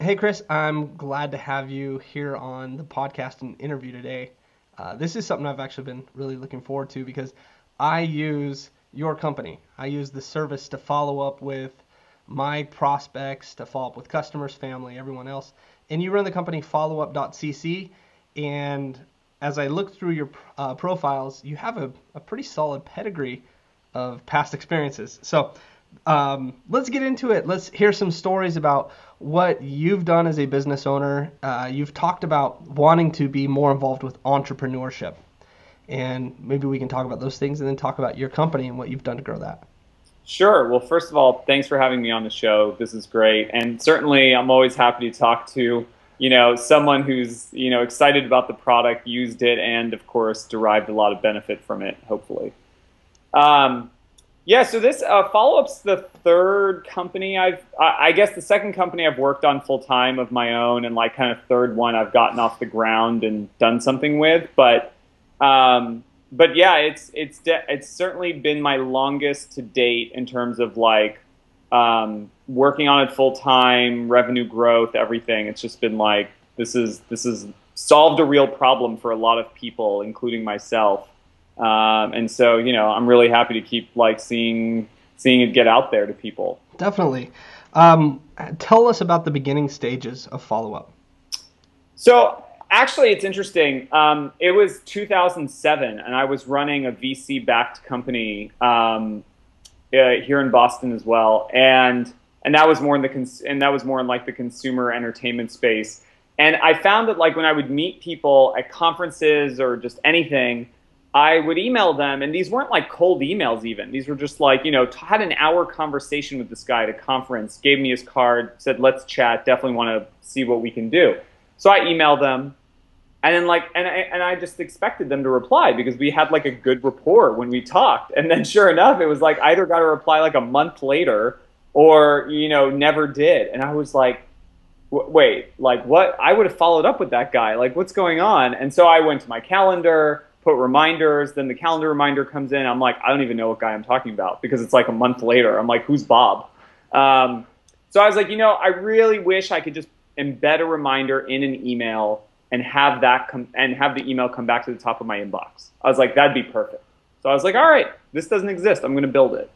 Hey, Chris, I'm glad to have you here on the podcast and interview today. This is something I've actually been really looking forward to because I use your company. I use the service to follow up with my prospects, to follow up with customers, family, everyone else. And you run the company followup.cc. And as I look through your profiles, you have a pretty solid pedigree of past experiences. So let's get into it. Let's hear some stories about what you've done as a business owner. You've talked about wanting to be more involved with entrepreneurship, and maybe we can talk about those things and then talk about your company and what you've done to grow that. Sure. Well, first of all, thanks for having me on the show. This is great. And certainly I'm always happy to talk to, someone who's, excited about the product, used it, and of course derived a lot of benefit from it, hopefully. Um, yeah, so this Follow-up's the third company I guess the second company I've worked on full time of my own, and like kind of third one I've gotten off the ground and done something with. But yeah, it's certainly been my longest to date in terms of like working on it full time, revenue growth, everything. It's just been like this is solved a real problem for a lot of people, including myself. And so, I'm really happy to keep like seeing it get out there to people. Definitely. Um, Tell us about the beginning stages of follow up. So actually, it's interesting. It was 2007, and I was running a VC-backed company here in Boston as well, and that was more in and that was more in like the consumer entertainment space. And I found that like when I would meet people at conferences or just anything, I would email them, and these weren't like cold emails even. These were just like, had an hour conversation with this guy at a conference, gave me his card, said, let's chat, definitely want to see what we can do. So I emailed them, and then like, and I just expected them to reply because we had like a good rapport when we talked. And then sure enough, it was like either got a reply like a month later or, never did. And I was like, wait, like what? I would have followed up with that guy. Like what's going on? And so I went to my calendar, put reminders, then the calendar reminder comes in. I'm like, I don't even know what guy I'm talking about because it's like a month later. I'm like, who's Bob? Um, so I was like, I really wish I could just embed a reminder in an email and have have the email come back to the top of my inbox. I was like, that'd be perfect. So I was like, all right, this doesn't exist. I'm going to build it.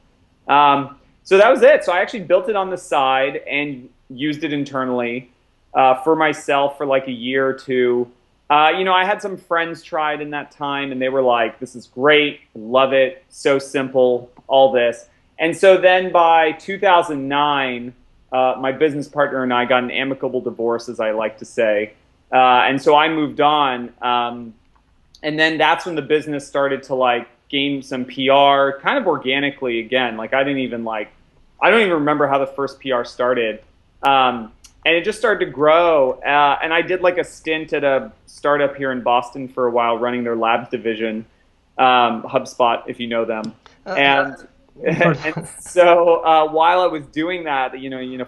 So that was it. So I actually built it on the side and used it internally for myself for like a year or two. I had some friends try it in that time, and they were like, this is great, love it, so simple, all this. And so then by 2009, my business partner and I got an amicable divorce, as I like to say. And so I moved on. And then that's when the business started to like gain some PR kind of organically again. Like I don't even remember how the first PR started. And it just started to grow. And I did like a stint at a startup here in Boston for a while, running their labs division, HubSpot, if you know them. And and so while I was doing that,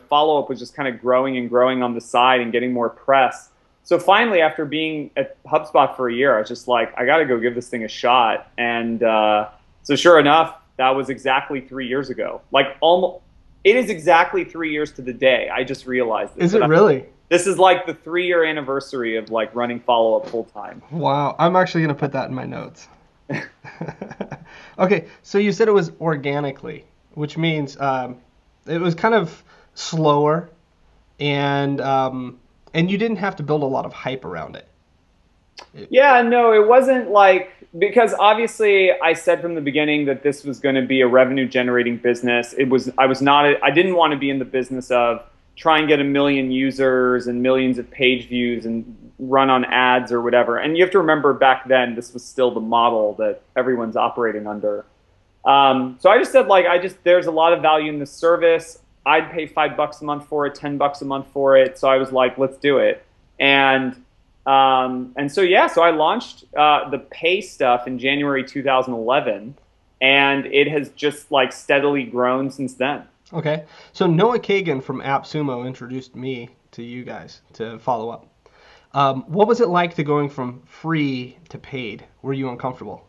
follow up was just kind of growing and growing on the side and getting more press. So finally, after being at HubSpot for a year, I was just like, I got to go give this thing a shot. And so sure enough, that was exactly 3 years ago. Like almost, it is exactly 3 years to the day. I just realized this. Is it really? This is like the 3 year anniversary of like running follow up full time. Wow, I'm actually going to put that in my notes. Okay, so you said it was organically, which means it was kind of slower, and you didn't have to build a lot of hype around it. Yeah, no, it wasn't like, because obviously I said from the beginning that this was going to be a revenue generating business. I didn't want to be in the business of try and get a million users and millions of page views and run on ads or whatever. And you have to remember back then, this was still the model that everyone's operating under. So I just said there's a lot of value in the service. I'd pay $5 a month for it, $10 a month for it. So I was like, let's do it. And so yeah, so I launched the pay stuff in January 2011, and it has just like steadily grown since then. Okay, so Noah Kagan from AppSumo introduced me to you guys to follow up. What was it like to going from free to paid? Were you uncomfortable?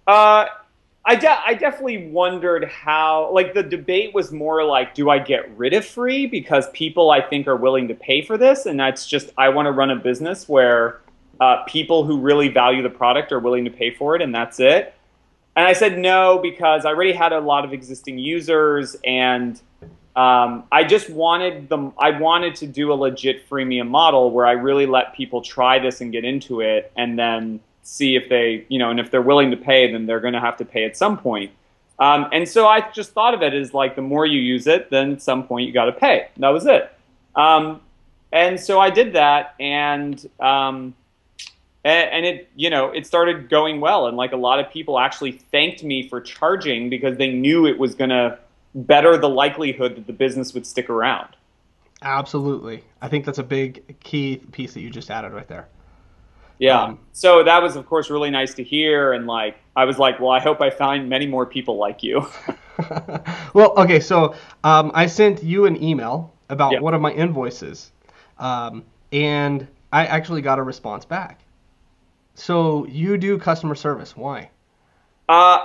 Uh, I definitely wondered how, like, the debate was more like, do I get rid of free because people I think are willing to pay for this? And that's just, I want to run a business where people who really value the product are willing to pay for it, and that's it. And I said no because I already had a lot of existing users, and I just wanted them. I wanted to do a legit freemium model where I really let people try this and get into it, and then see if they, and if they're willing to pay, then they're going to have to pay at some point. And so I just thought of it as like, the more you use it, then at some point you got to pay. That was it. And so I did that, and it, it started going well. And like, a lot of people actually thanked me for charging because they knew it was going to better the likelihood that the business would stick around. Absolutely. I think that's a big key piece that you just added right there. Yeah. So that was, of course, really nice to hear. And like, I was like, well, I hope I find many more people like you. Well, okay. So I sent you an email about Yeah. one of my invoices, and I actually got a response back. So you do customer service. Why?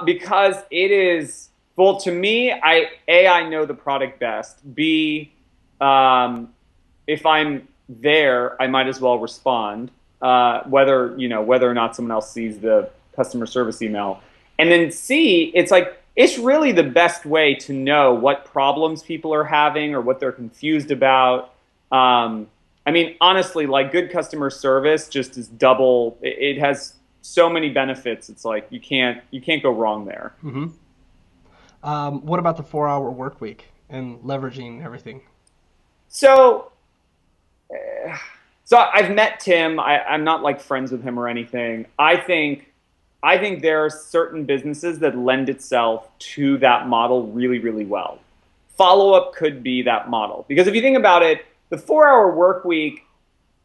Because it is, well, to me, I know the product best. B, if I'm there, I might as well respond, whether or not someone else sees the customer service email. And then C, it's like, it's really the best way to know what problems people are having or what they're confused about. I mean, honestly, like, good customer service just is double. It has so many benefits. It's like, you can't go wrong there. Mm-hmm. What about the 4-hour work week and leveraging everything? So, so I've met Tim. I'm not like friends with him or anything. I think there are certain businesses that lend itself to that model really, really well. Follow-up could be that model, because if you think about it, the 4-hour work week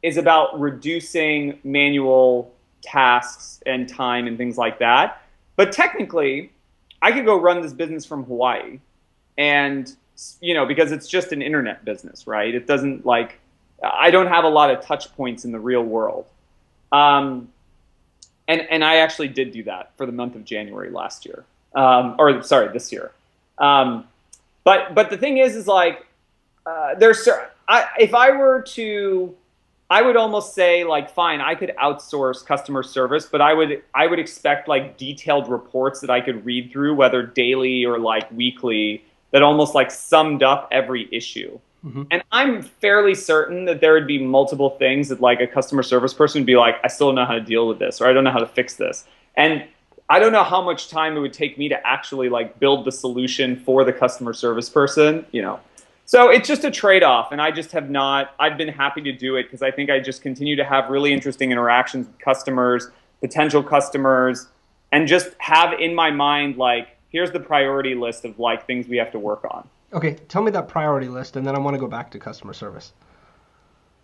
is about reducing manual tasks and time and things like that. But technically, I could go run this business from Hawaii, and because it's just an internet business, right? It doesn't, like, I don't have a lot of touch points in the real world. And I actually did do that for the month of January last year, or sorry, this year. But the thing is like, if I were to, I would almost say, like, fine, I could outsource customer service, but I would expect like detailed reports that I could read through, whether daily or like weekly, that almost like summed up every issue. Mm-hmm. And I'm fairly certain that there would be multiple things that like a customer service person would be like, I still don't know how to deal with this, or I don't know how to fix this. And I don't know how much time it would take me to actually like build the solution for the customer service person, So it's just a trade-off, and I just have not, I've been happy to do it because I think I just continue to have really interesting interactions with customers, potential customers, and just have in my mind, like, here's the priority list of like things we have to work on. Okay, tell me that priority list, and then I want to go back to customer service.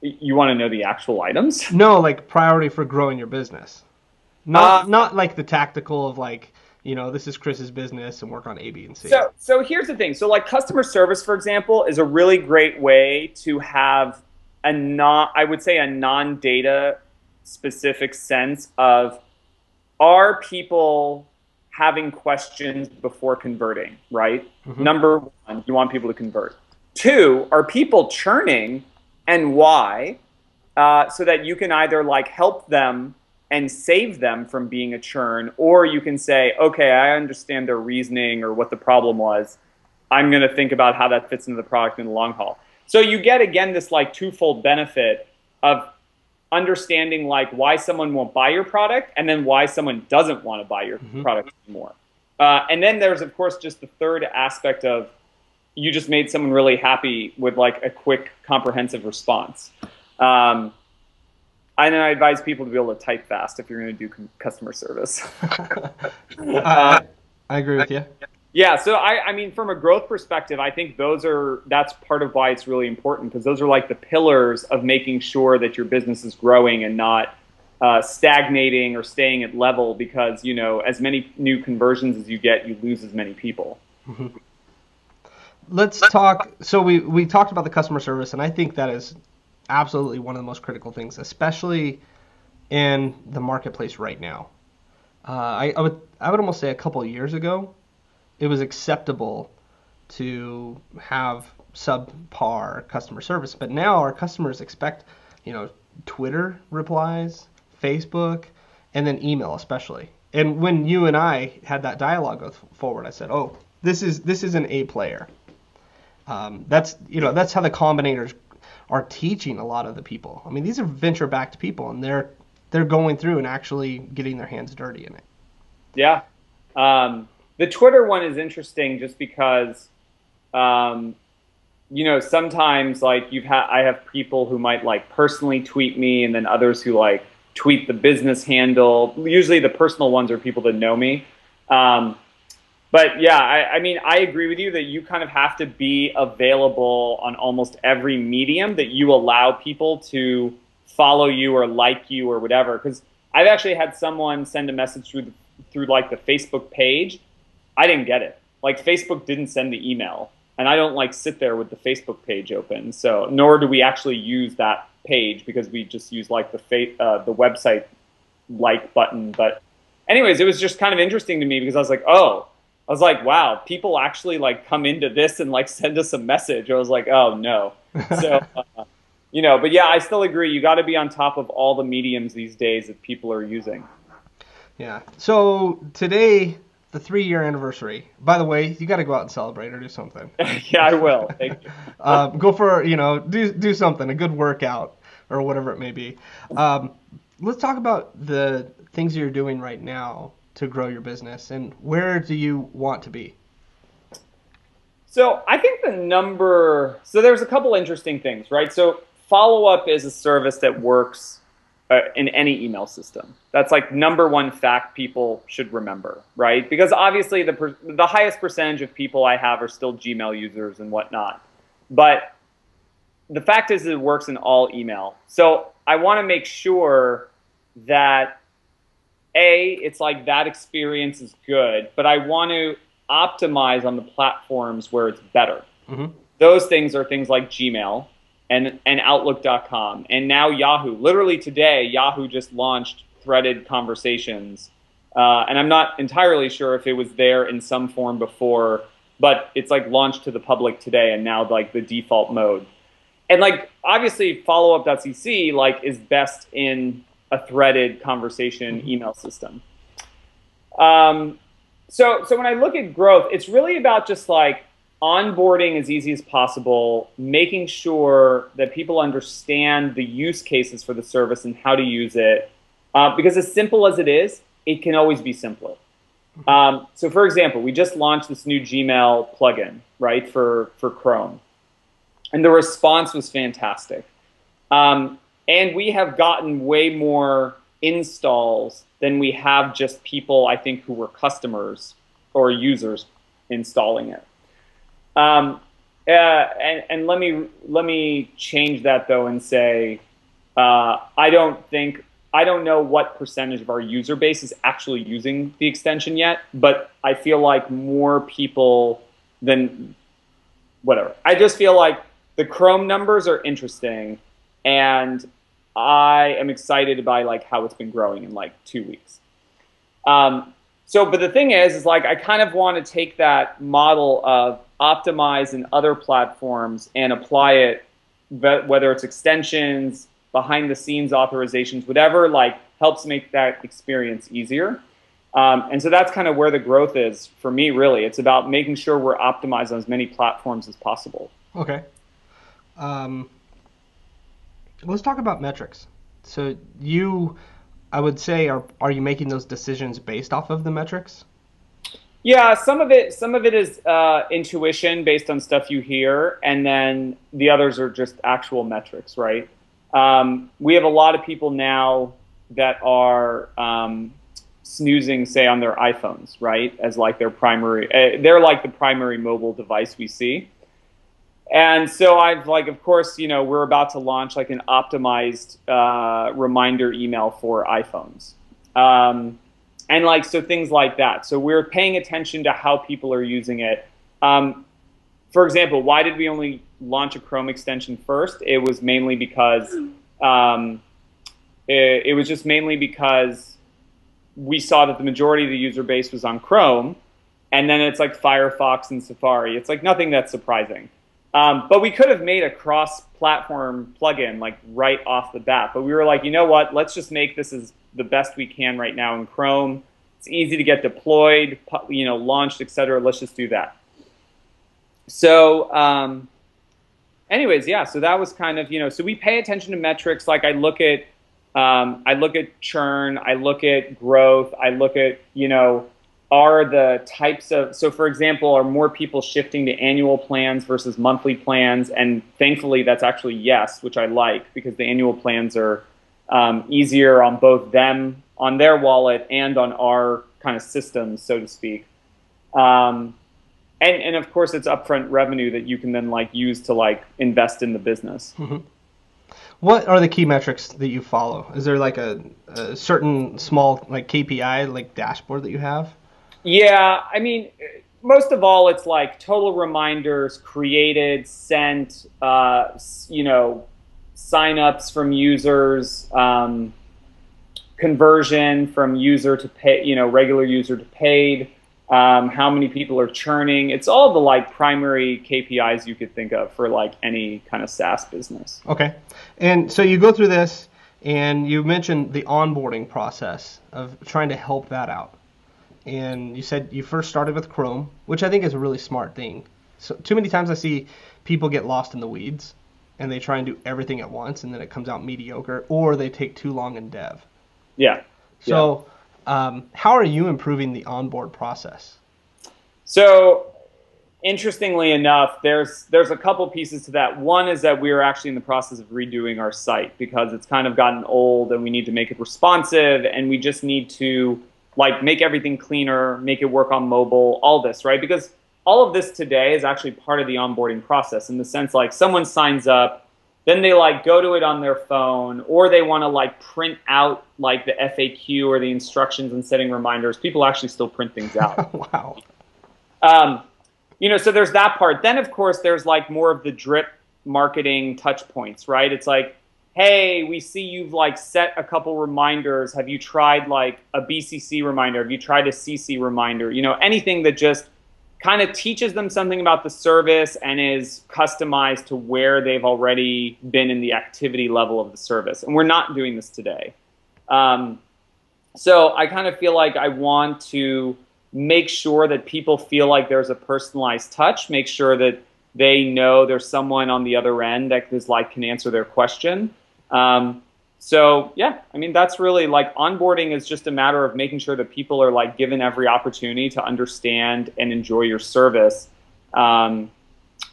You want to know the actual items? No, like priority for growing your business. Not like the tactical of like, this is Chris's business and work on A, B, and C. So here's the thing. So like customer service, for example, is a really great way to have a non-data specific sense of, are people having questions before converting, right? Mm-hmm. Number one, you want people to convert. Two, are people churning, and why? So that you can either like help them and save them from being a churn, or you can say, okay, I understand their reasoning or what the problem was. I'm going to think about how that fits into the product in the long haul. So you get, again, this like twofold benefit of understanding like why someone won't buy your product, and then why someone doesn't want to buy your mm-hmm. product anymore. And then there's, of course, just the third aspect of, you just made someone really happy with like a quick, comprehensive response. And I advise people to be able to type fast if you're going to do customer service. I agree with you. Yeah, so I mean, from a growth perspective, I think that's part of why it's really important, because those are like the pillars of making sure that your business is growing and not stagnating or staying at level, because, as many new conversions as you get, you lose as many people. Mm-hmm. Let's talk. So we talked about the customer service, and I think that is absolutely one of the most critical things, especially in the marketplace right now. I would almost say a couple of years ago, it was acceptable to have subpar customer service, but now our customers expect, you know, Twitter replies, Facebook, and then email especially. And when you and I had that dialogue go forward, I said, "Oh, this is an A player." That's how the combinators are teaching a lot of the people. I mean, these are venture-backed people, and they're going through and actually getting their hands dirty in it. Yeah. The Twitter one is interesting just because, sometimes like I have people who might like personally tweet me, and then others who like tweet the business handle. Usually the personal ones are people that know me. But yeah, I mean, I agree with you that you kind of have to be available on almost every medium that you allow people to follow you or like you or whatever. Because I've actually had someone send a message through like the Facebook page. I didn't get it. Like Facebook didn't send the email, and I don't like sit there with the Facebook page open. So nor do we actually use that page because we just use like the website like button. But anyways, it was just kind of interesting to me because I was like, wow, people actually like come into this and like send us a message. I was like, oh no. So, but yeah, I still agree. You got to be on top of all the mediums these days that people are using. Yeah. So today, the 3-year anniversary. By the way, you got to go out and celebrate or do something. Yeah, I will. Thank you. Go for, do something, a good workout or whatever it may be. Let's talk about the things you're doing right now to grow your business, and where do you want to be? So I think so there's a couple interesting things, right? So follow-up is a service that works in any email system. That's like number one fact people should remember, right? Because obviously the highest percentage of people I have are still Gmail users and whatnot. But the fact is it works in all email. So I want to make sure that it's like that experience is good, but I want to optimize on the platforms where it's better. Mm-hmm. Those things are things like Gmail and Outlook.com and now Yahoo. Literally today, Yahoo just launched threaded conversations, and I'm not entirely sure if it was there in some form before, but it's like launched to the public today and now like the default mode. And like obviously followup.cc like is best in a threaded conversation email system. So when I look at growth, it's really about just like onboarding as easy as possible, making sure that people understand the use cases for the service and how to use it. Because as simple as it is, it can always be simpler. So for example, we just launched this new Gmail plugin, right, for Chrome. And the response was fantastic. And we have gotten way more installs than we have just people, I think, who were customers or users installing it. And let me change that though and say I don't know what percentage of our user base is actually using the extension yet, but I feel like more people than whatever. I just feel like the Chrome numbers are interesting, and I am excited by like how it's been growing in like 2 weeks. But the thing is like I kind of want to take that model of optimize in other platforms and apply it, whether it's extensions, behind the scenes authorizations, whatever like helps make that experience easier. And so that's kind of where the growth is for me, really. It's about making sure we're optimized on as many platforms as possible. Okay. Let's talk about metrics. So I would say, are you making those decisions based off of the metrics? Yeah, some of it is intuition based on stuff you hear, and then the others are just actual metrics, right? We have a lot of people now that are snoozing, say, on their iPhones, right, as like their primary. They're like the primary mobile device we see. And so I've like, of course, we're about to launch like an optimized reminder email for iPhones. And like, so things like that. So we're paying attention to how people are using it. For example, why did we only launch a Chrome extension first? It was mainly because we saw that the majority of the user base was on Chrome, and then it's like Firefox and Safari. It's like nothing that's surprising. But we could have made a cross-platform plugin like right off the bat. But we were like, you know what? Let's just make this as the best we can right now in Chrome. It's easy to get deployed, launched, etc. Let's just do that. So, anyways, yeah. So that was kind of, so we pay attention to metrics. Like I look at churn, I look at growth, I look at, are the types of, so for example, are more people shifting to annual plans versus monthly plans? And thankfully that's actually yes, which I like, because the annual plans are easier on both them, on their wallet, and on our kind of systems, so to speak. And of course it's upfront revenue that you can then like use to like invest in the business. Mm-hmm. What are the key metrics that you follow? Is there like a certain small like KPI like dashboard that you have? Yeah, I mean, most of all, it's like total reminders created, sent, signups from users, conversion from user to pay, regular user to paid, how many people are churning. It's all the like primary KPIs you could think of for like any kind of SaaS business. Okay. And so you go through this and you mentioned the onboarding process of trying to help that out. And you said you first started with Chrome, which I think is a really smart thing. So too many times I see people get lost in the weeds and they try and do everything at once and then it comes out mediocre, or they take too long in dev. Yeah. So how are you improving the onboard process? So interestingly enough, there's a couple pieces to that. One is that we are actually in the process of redoing our site because it's kind of gotten old and we need to make it responsive, and we just need to like make everything cleaner, make it work on mobile, all this, right? Because all of this today is actually part of the onboarding process, in the sense like someone signs up, then they like go to it on their phone, or they want to like print out like the FAQ or the instructions and setting reminders. People actually still print things out. Wow. So there's that part. Then of course there's like more of the drip marketing touch points, right? It's like, hey, we see you've like set a couple reminders. Have you tried like a BCC reminder? Have you tried a CC reminder? Anything that just kind of teaches them something about the service and is customized to where they've already been in the activity level of the service. And we're not doing this today. So I kind of feel like I want to make sure that people feel like there's a personalized touch, make sure that they know there's someone on the other end that is like can answer their question. So yeah, I mean, that's really like onboarding is just a matter of making sure that people are like given every opportunity to understand and enjoy your service,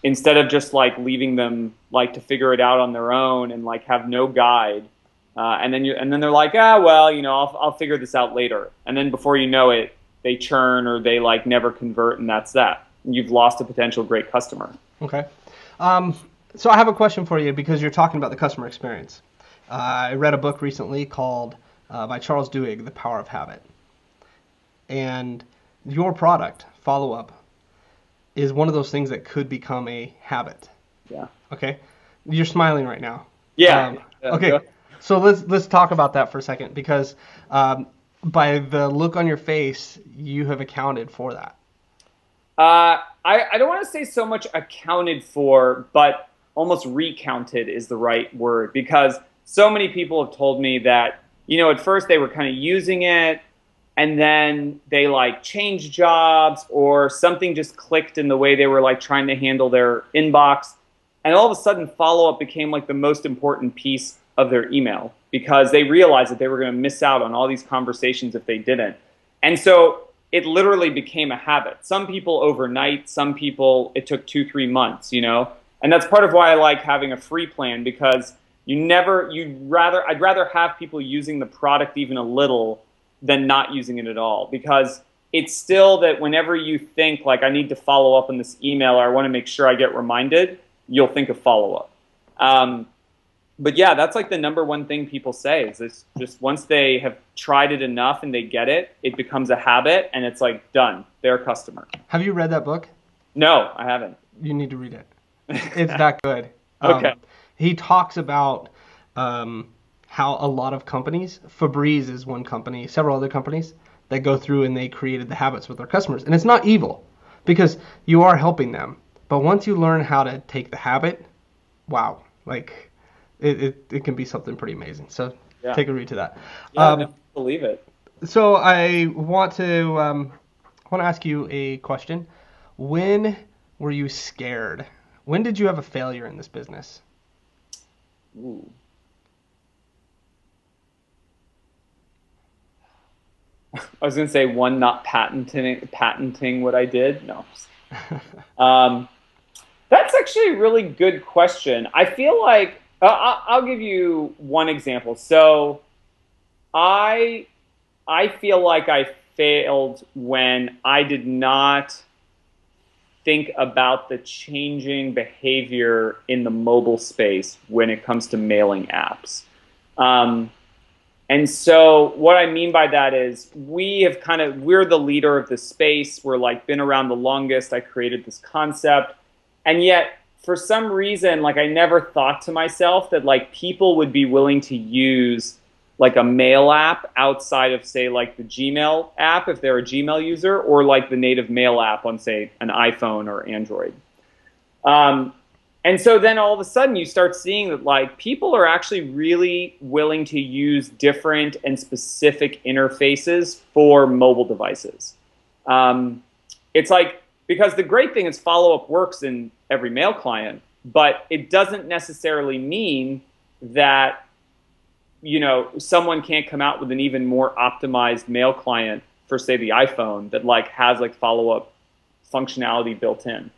instead of just like leaving them like to figure it out on their own and like have no guide. And then they're like, I'll figure this out later. And then before you know it, they churn or they like never convert, and that's that. You've lost a potential great customer. Okay. So I have a question for you because you're talking about the customer experience. I read a book recently called by Charles Duhigg, The Power of Habit. And your product, FollowUp, is one of those things that could become a habit. Yeah. Okay. You're smiling right now. Yeah. Okay. So let's talk about that for a second, because by the look on your face, you have accounted for that. I don't want to say so much accounted for, but almost recounted is the right word, because so many people have told me that, at first they were kind of using it and then they like changed jobs or something just clicked in the way they were like trying to handle their inbox. And all of a sudden FollowUp became like the most important piece of their email, because they realized that they were going to miss out on all these conversations if they didn't. And so it literally became a habit. Some people overnight, some people it took 2-3 months, And that's part of why I like having a free plan, because I'd rather have people using the product even a little than not using it at all, because it's still that whenever you think like I need to follow up on this email or I want to make sure I get reminded, you'll think of FollowUp. But yeah, that's like the number one thing people say is this: just once they have tried it enough and they get it, it becomes a habit and it's like done. They're a customer. Have you read that book? No, I haven't. You need to read it. It's that good. Okay. He talks about how how a lot of companies, Febreze is one company, several other companies that go through and they created the habits with their customers. And it's not evil because you are helping them. But once you learn how to take the habit, wow, like it can be something pretty amazing. So Yeah. take a read to that. Yeah, no, believe it. So I want to ask you a question. When were you scared? When did you have a failure in this business? Ooh. I was gonna say one, not patenting what I did. No. Um, that's actually a really good question. I feel like I'll give you one example. So I I feel like I failed when I did not think about the changing behavior in the mobile space when it comes to mailing apps. Um, and so what I mean by that is we're the leader of the space. We're like been around the longest. I created this concept. And yet for some reason, like I never thought to myself that like people would be willing to use like a mail app outside of say like the Gmail app if they're a Gmail user or like the native mail app on say an iPhone or Android. Um, and so then all of a sudden you start seeing that like people are actually really willing to use different and specific interfaces for mobile devices. It's like, because the great thing is follow-up works in every mail client, but it doesn't necessarily mean that someone can't come out with an even more optimized mail client for say the iPhone that like has like follow-up functionality built in.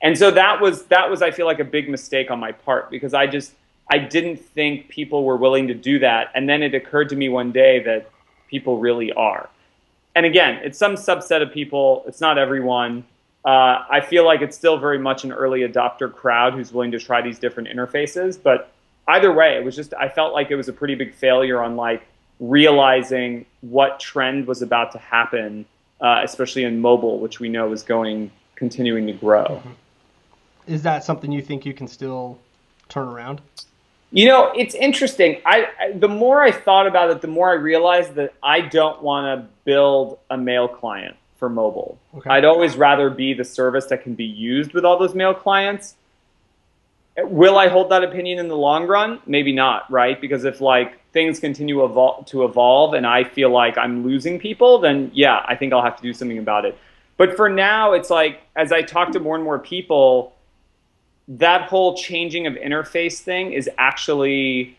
And so that was I feel like a big mistake on my part because I didn't think people were willing to do that. And then it occurred to me one day that people really are. And again, it's some subset of people. It's not everyone. I feel like it's still very much an early adopter crowd who's willing to try these different interfaces. But either way, it was just, I felt like it was a pretty big failure on like realizing what trend was about to happen, especially in mobile, which we know is continuing to grow. Mm-hmm. Is that something you think you can still turn around? It's interesting. The more I thought about it, the more I realized that I don't want to build a mail client for mobile. Okay. I'd always rather be the service that can be used with all those mail clients. Will I hold that opinion in the long run? Maybe not, right? Because if like things continue to evolve and I feel like I'm losing people, then yeah, I think I'll have to do something about it. But for now, it's like as I talk to more and more people, that whole changing of interface thing is actually,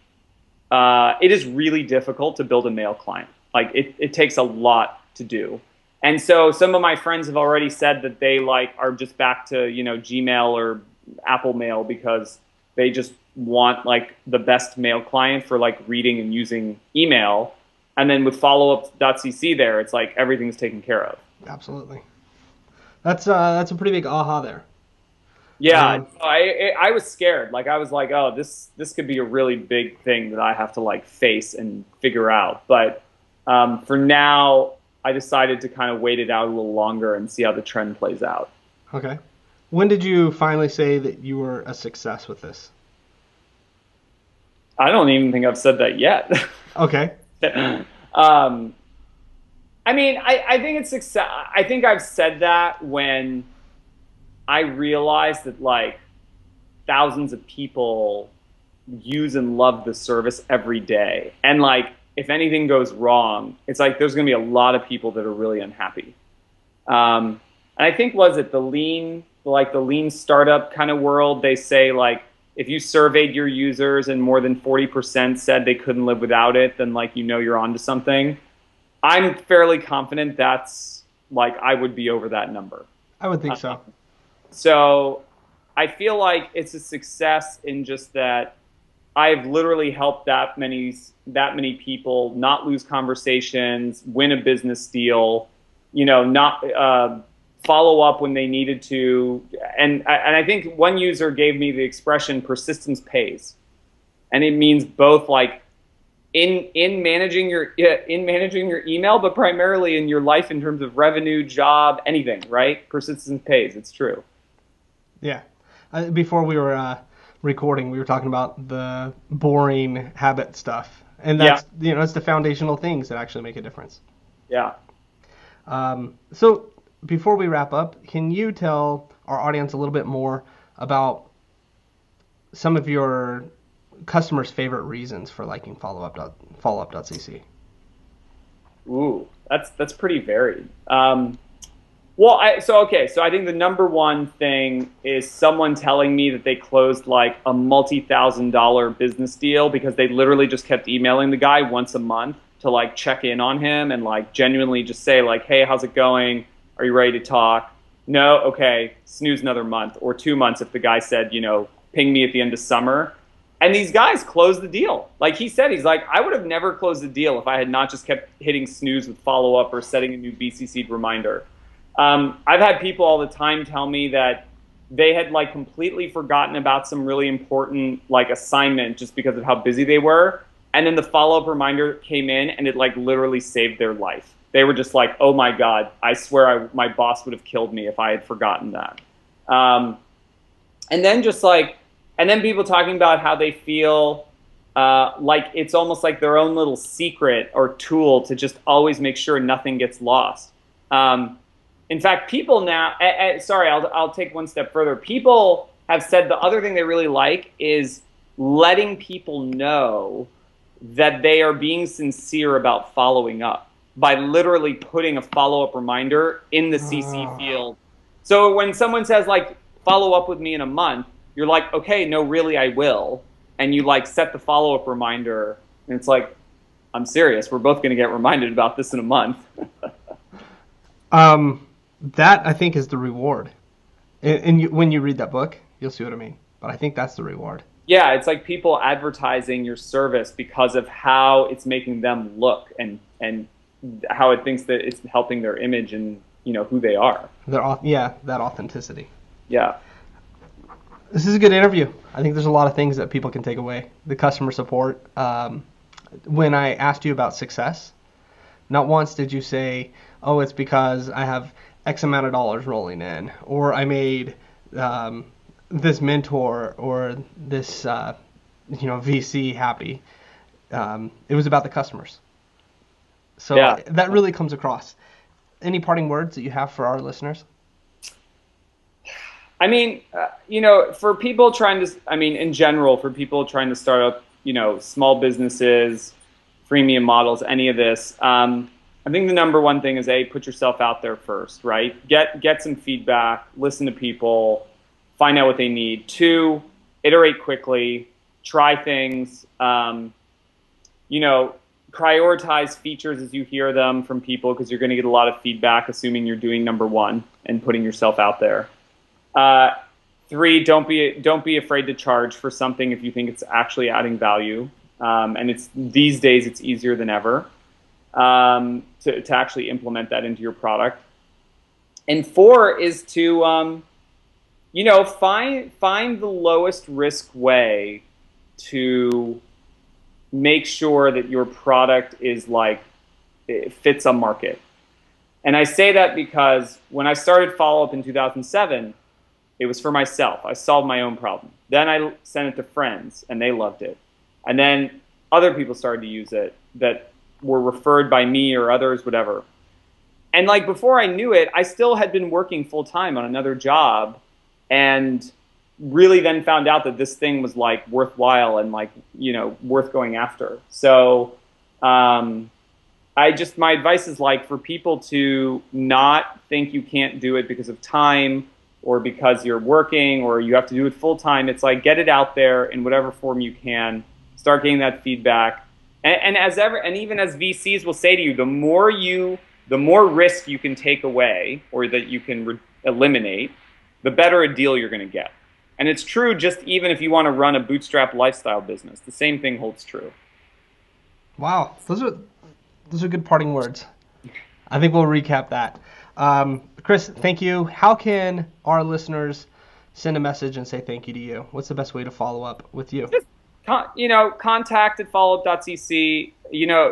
it is really difficult to build a mail client. Like it takes a lot to do. And so some of my friends have already said that they like are just back to, Gmail or Apple Mail because they just want like the best mail client for like reading and using email. And then with followup.cc there, it's like everything's taken care of. Absolutely. That's a pretty big aha there. Yeah, I was scared. Like I was like, oh, this could be a really big thing that I have to like face and figure out. But for now, I decided to kind of wait it out a little longer and see how the trend plays out. Okay. When did you finally say that you were a success with this? I don't even think I've said that yet. Okay. I mean, I think it's success. I think I've said that when I realized that like thousands of people use and love the service every day. And like, if anything goes wrong, it's like there's going to be a lot of people that are really unhappy. And I think the lean startup kind of world, they say like, if you surveyed your users and more than 40% said they couldn't live without it, then like, you're onto something. I'm fairly confident that's like, I would be over that number. I would think so. So I feel like it's a success in just that I've literally helped that many people not lose conversations, win a business deal, not follow up when they needed to. And I think one user gave me the expression persistence pays. And it means both like in managing your email, but primarily in your life in terms of revenue, job, anything, right? Persistence pays. It's true. Yeah. Before we were recording, we were talking about the boring habit stuff, and Yeah. that's it's the foundational things that actually make a difference. Yeah. So before we wrap up, can you tell our audience a little bit more about some of your customers' favorite reasons for liking followup.cc? Ooh, that's pretty varied. So I think the number one thing is someone telling me that they closed like a multi-thousand-dollar business deal because they literally just kept emailing the guy once a month to like check in on him and like genuinely just say like, hey, how's it going? Are you ready to talk? No, okay, snooze another month or 2 months if the guy said, ping me at the end of summer. And these guys closed the deal. Like he said, he's like, I would have never closed the deal if I had not just kept hitting snooze with follow up or setting a new BCC reminder. I've had people all the time tell me that they had like completely forgotten about some really important like assignment just because of how busy they were. And then the follow-up reminder came in and it like literally saved their life. They were just like, oh my God, I swear my boss would have killed me if I had forgotten that. And then people talking about how they feel like it's almost like their own little secret or tool to just always make sure nothing gets lost. In fact, people now, I'll take one step further. People have said the other thing they really like is letting people know that they are being sincere about following up by literally putting a follow-up reminder in the CC field. So when someone says like, follow up with me in a month, you're like, okay, no, really, I will. And you like set the follow-up reminder and it's like, I'm serious. We're both going to get reminded about this in a month. That I think is the reward. And when you read that book, you'll see what I mean. But I think that's the reward. Yeah, it's like people advertising your service because of how it's making them look and how it thinks that it's helping their image and who they are. That authenticity. Yeah. This is a good interview. I think there's a lot of things that people can take away. The customer support. When I asked you about success, not once did you say, oh, it's because I have X amount of dollars rolling in, or I made this mentor or this VC happy. It was about the customers. So yeah. That really comes across. Any parting words that you have for our listeners? I mean, for people trying to, in general, for people trying to start up, small businesses, freemium models, any of this, I think the number one thing is put yourself out there first, right? Get some feedback, listen to people, find out what they need. 2, iterate quickly, try things, prioritize features as you hear them from people because you're going to get a lot of feedback, assuming you're doing number 1 and putting yourself out there. 3, don't be afraid to charge for something if you think it's actually adding value. And these days it's easier than ever to actually implement that into your product. And 4 is to find the lowest risk way to make sure that your product is it fits a market. And I say that because when I started Follow Up in 2007, it was for myself. I solved my own problem. Then I sent it to friends, and they loved it. And then other people started to use it that were referred by me or others, whatever. And before I knew it, I still had been working full-time on another job and really then found out that this thing was worthwhile and worth going after. So my advice is for people to not think you can't do it because of time or because you're working or you have to do it full time. It's get it out there in whatever form you can, start getting that feedback. And even as VCs will say to you, the more risk you can take away or that you can eliminate, the better a deal you're going to get. And it's true just even if you want to run a bootstrap lifestyle business. The same thing holds true. Wow, those are good parting words. I think we'll recap that. Chris, thank you. How can our listeners send a message and say thank you to you? What's the best way to follow up with you? Just, contact at followup.cc.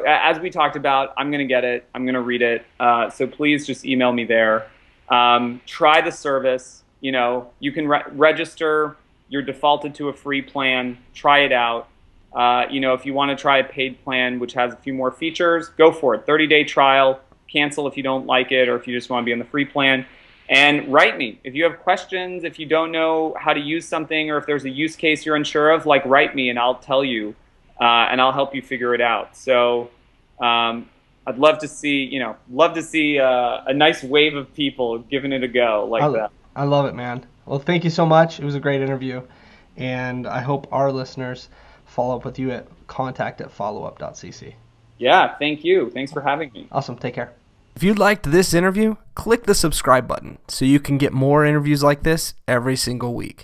As we talked about, I'm going to get it. I'm going to read it. So please just email me there. Try the service. You can register you're defaulted to a free plan. Try it out. If you want to try a paid plan, which has a few more features, go for it. 30-day trial. Cancel if you don't like it, or if you just want to be on the free plan. And write me if you have questions. If you don't know how to use something, or if there's a use case you're unsure of, write me and I'll tell you, and I'll help you figure it out. So I'd love to see a nice wave of people giving it a go that. I love it, man. Well, thank you so much. It was a great interview, and I hope our listeners follow up with you at contact@followup.cc. Yeah, thank you. Thanks for having me. Awesome. Take care. If you liked this interview, click the subscribe button so you can get more interviews like this every single week.